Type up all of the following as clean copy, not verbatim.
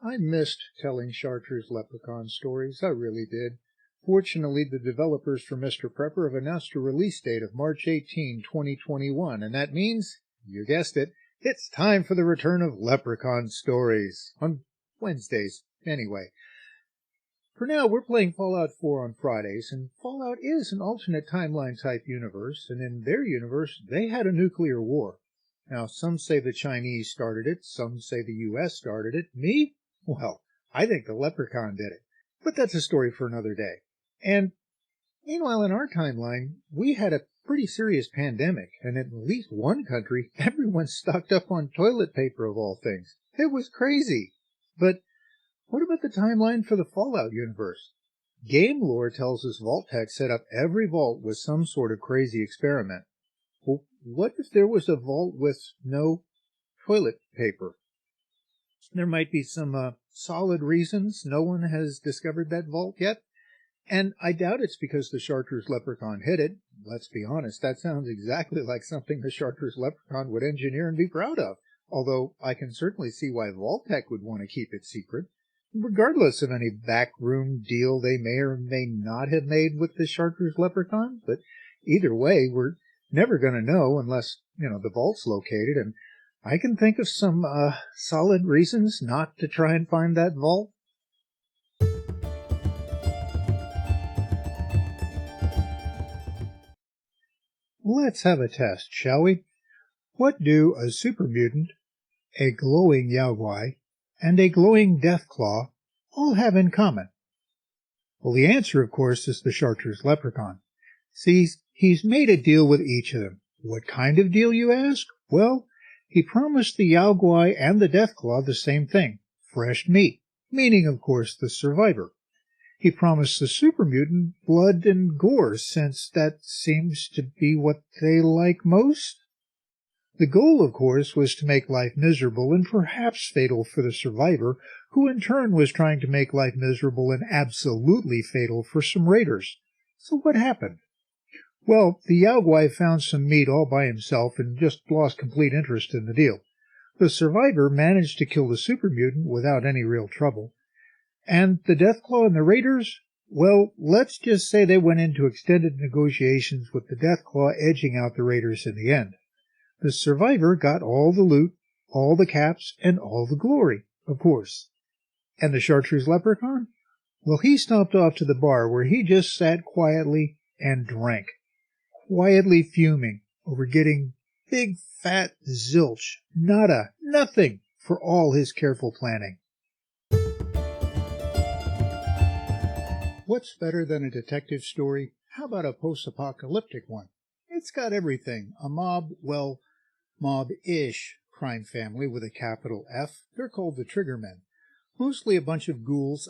I missed telling Chartreuse Leprechaun stories, I really did. Fortunately, the developers for Mr. Prepper have announced a release date of March 18, 2021, and that means, you guessed it, it's time for the return of Leprechaun stories. On Wednesdays, anyway. For now, we're playing Fallout 4 on Fridays, and Fallout is an alternate timeline type universe, and in their universe, they had a nuclear war. Now, some say the Chinese started it, some say the U.S. started it. Me? Well, I think the Leprechaun did it. But that's a story for another day. And meanwhile, in our timeline, we had a pretty serious pandemic, and in at least one country, everyone stocked up on toilet paper of all things. It was crazy. But what about the timeline for the Fallout universe? Game lore tells us Vault-Tec set up every vault with some sort of crazy experiment. Well, what if there was a vault with no toilet paper? There might be some solid reasons no one has discovered that vault yet. And I doubt it's because the Chartreuse Leprechaun hid it. Let's be honest, that sounds exactly like something a Chartreuse Leprechaun would engineer and be proud of. Although I can certainly see why Vault-Tec would want to keep it secret, regardless of any backroom deal they may or may not have made with the Chartreuse Leprechaun. But either way, we're never going to know unless, the vault's located, and I can think of some solid reasons not to try and find that vault. Let's have a test, shall we? What do a super mutant, a glowing Yaogwai, and a glowing Deathclaw all have in common? Well, the answer, of course, is the Chartreuse Leprechaun. See, he's made a deal with each of them. What kind of deal, you ask? Well, he promised the Yaogwai and the Deathclaw the same thing, fresh meat, meaning, of course, the survivor. He promised the super mutant blood and gore, since that seems to be what they like most. The goal, of course, was to make life miserable and perhaps fatal for the survivor, who in turn was trying to make life miserable and absolutely fatal for some raiders. So what happened? Well, the Yaogwai found some meat all by himself and just lost complete interest in the deal. The survivor managed to kill the super mutant without any real trouble. And the Deathclaw and the raiders? Well, let's just say they went into extended negotiations with the Deathclaw edging out the raiders in the end. The survivor got all the loot, all the caps, and all the glory, of course. And the Chartreuse Leprechaun? Well, he stomped off to the bar where he just sat quietly and drank, quietly fuming over getting big fat zilch, nada, nothing for all his careful planning. What's better than a detective story? How about a post-apocalyptic one? It's got everything. A mob-ish crime family with a capital F. They're called the Triggermen. Mostly a bunch of ghouls,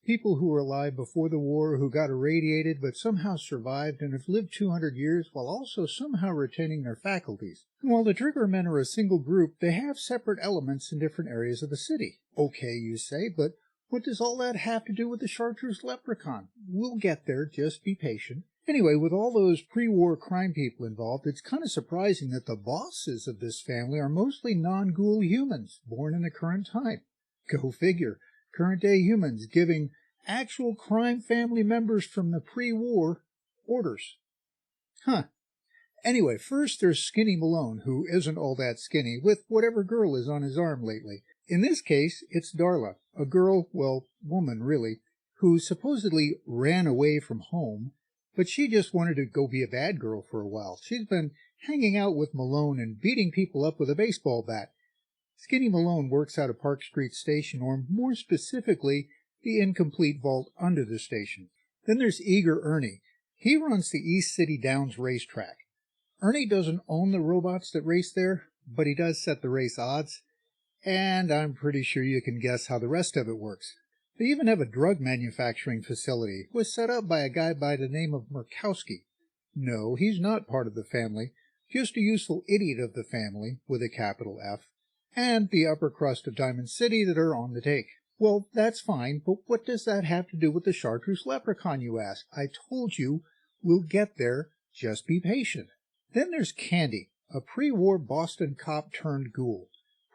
people who were alive before the war who got irradiated but somehow survived and have lived 200 years while also somehow retaining their faculties. And while the Triggermen are a single group, they have separate elements in different areas of the city. Okay, you say, but what does all that have to do with the Chartreuse Leprechaun? We'll get there, just be patient. Anyway, with all those pre-war crime people involved, it's kind of surprising that the bosses of this family are mostly non-ghoul humans, born in the current time. Go figure. Current-day humans giving actual crime family members from the pre-war orders. Anyway, first there's Skinny Malone, who isn't all that skinny, with whatever girl is on his arm lately. In this case, it's Darla, a girl, well, woman really, who supposedly ran away from home, but she just wanted to go be a bad girl for a while. She's been hanging out with Malone and beating people up with a baseball bat. Skinny Malone works out of Park Street Station, or more specifically, the incomplete vault under the station. Then there's Eager Ernie. He runs the East City Downs racetrack. Ernie doesn't own the robots that race there, but he does set the race odds, and I'm pretty sure you can guess how the rest of it works. They even have a drug manufacturing facility. It was set up by a guy by the name of Murkowski. No, he's not part of the family, just a useful idiot of the family, with a capital F, and the upper crust of Diamond City that are on the take. Well, that's fine, but what does that have to do with the Chartreuse Leprechaun, you ask? I told you, we'll get there, just be patient. Then there's Candy, a pre-war Boston cop turned ghoul.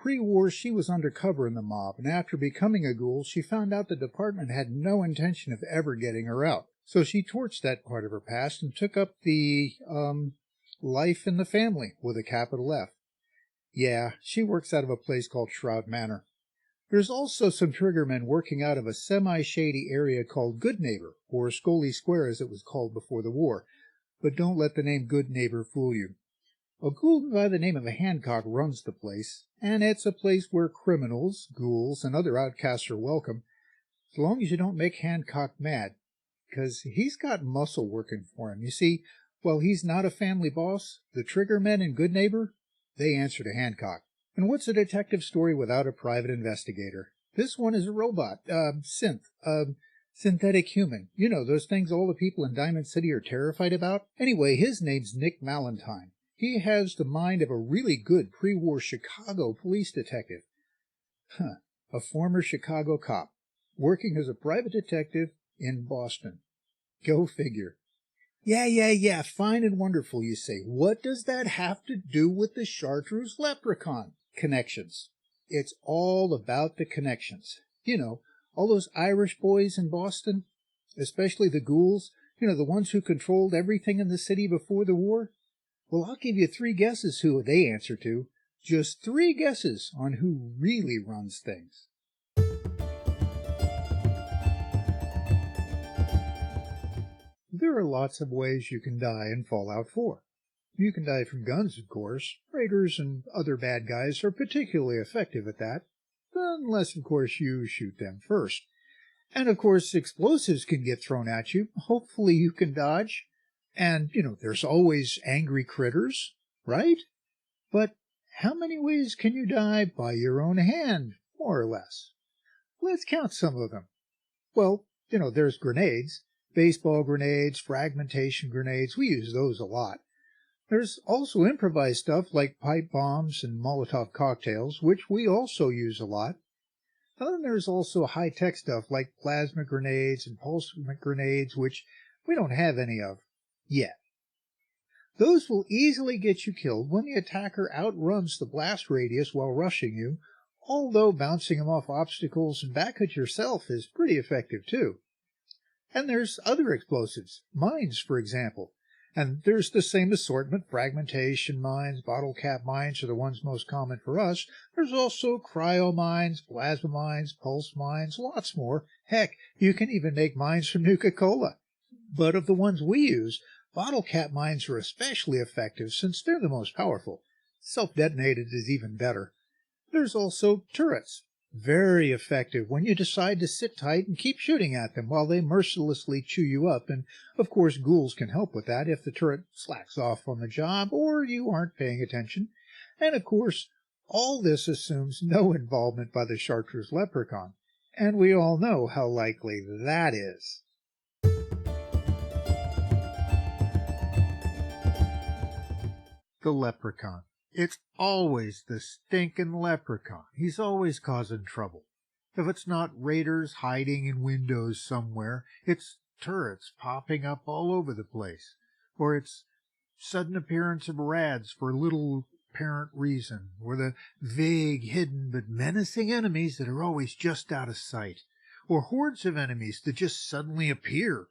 pre-war, she was undercover in the mob, and after becoming a ghoul, she found out the department had no intention of ever getting her out. So she torched that part of her past and took up the, life in the family with a capital F. Yeah, she works out of a place called Shroud Manor. There's also some triggermen working out of a semi-shady area called Good Neighbor, or Scully Square as it was called before the war. But don't let the name Good Neighbor fool you. A ghoul by the name of Hancock runs the place, and it's a place where criminals, ghouls, and other outcasts are welcome, as long as you don't make Hancock mad, because he's got muscle working for him. You see, while he's not a family boss, the triggermen in Good Neighbor, they answer to Hancock. And what's a detective story without a private investigator? This one is a robot, synthetic human. You know, those things all the people in Diamond City are terrified about? Anyway, his name's Nick Malentine. He has the mind of a really good pre-war Chicago police detective. A former Chicago cop, working as a private detective in Boston. Go figure. Yeah, fine and wonderful, you say. What does that have to do with the Chartreuse Leprechaun? Connections. It's all about the connections. You know, all those Irish boys in Boston, especially the ghouls, you know, the ones who controlled everything in the city before the war. Well, I'll give you 3 guesses who they answer to. Just 3 guesses on who really runs things. There are lots of ways you can die in Fallout 4. You can die from guns, of course. Raiders and other bad guys are particularly effective at that, unless, of course, you shoot them first. And, of course, explosives can get thrown at you. Hopefully you can dodge. And, you know, there's always angry critters, right? But how many ways can you die by your own hand, more or less? Let's count some of them. Well, you know, there's grenades. Baseball grenades, fragmentation grenades, we use those a lot. There's also improvised stuff like pipe bombs and Molotov cocktails, which we also use a lot. And then there's also high-tech stuff like plasma grenades and pulse grenades, which we don't have any of yet. Those will easily get you killed when the attacker outruns the blast radius while rushing you, although bouncing them off obstacles and back at yourself is pretty effective too. And there's other explosives, mines, for example. And there's the same assortment. Fragmentation mines, bottle cap mines are the ones most common for us. There's also cryo mines, plasma mines, pulse mines, lots more. Heck, you can even make mines from Nuka-Cola. But of the ones we use, bottle cap mines are especially effective since they're the most powerful. Self-detonated is even better. There's also turrets. Very effective when you decide to sit tight and keep shooting at them while they mercilessly chew you up, and of course ghouls can help with that if the turret slacks off on the job or you aren't paying attention. And of course, all this assumes no involvement by the Chartreuse Leprechaun, and we all know how likely that is. The Leprechaun. It's always the stinking leprechaun. He's always causing trouble. If it's not raiders hiding in windows somewhere, it's turrets popping up all over the place. Or it's sudden appearance of rads for little apparent reason. Or the vague, hidden, but menacing enemies that are always just out of sight. Or hordes of enemies that just suddenly appear,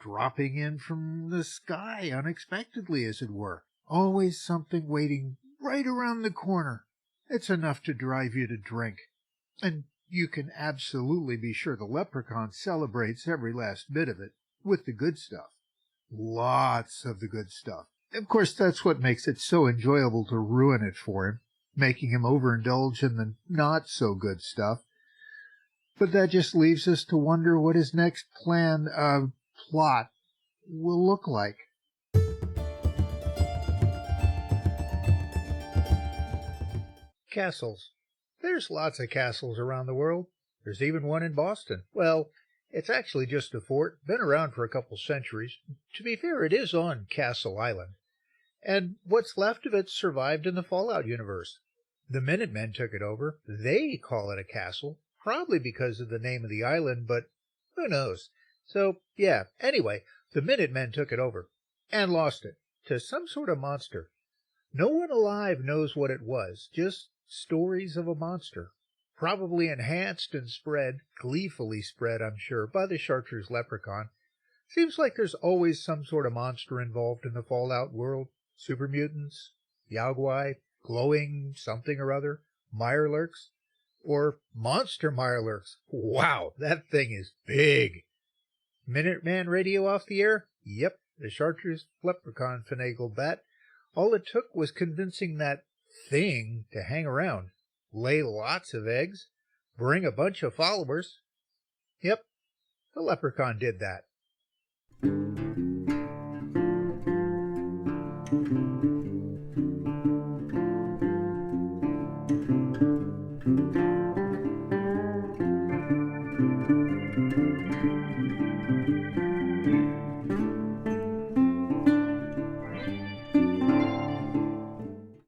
dropping in from the sky unexpectedly, as it were. Always something waiting right around the corner. It's enough to drive you to drink. And you can absolutely be sure the leprechaun celebrates every last bit of it with the good stuff. Lots of the good stuff. Of course, that's what makes it so enjoyable to ruin it for him, making him overindulge in the not-so-good stuff. But that just leaves us to wonder what his next plot will look like. Castles. There's lots of castles around the world. There's even one in Boston. Well, it's actually just a fort, been around for a couple centuries. To be fair, it is on Castle Island. And what's left of it survived in the Fallout universe. The Minutemen took it over. They call it a castle, probably because of the name of the island, but who knows? So, yeah, anyway, the Minutemen took it over and lost it to some sort of monster. No one alive knows what it was, just stories of a monster, probably enhanced and spread, gleefully spread, I'm sure, by the Chartreuse Leprechaun. Seems like there's always some sort of monster involved in the Fallout world. Super mutants, Yaogwai, glowing something or other, Mirelurks, or monster Mirelurks. Wow, that thing is big. Minuteman radio off the air? Yep, the Chartreuse Leprechaun finagled that. All it took was convincing that thing to hang around, lay lots of eggs, bring a bunch of followers. Yep, the Leprechaun did that.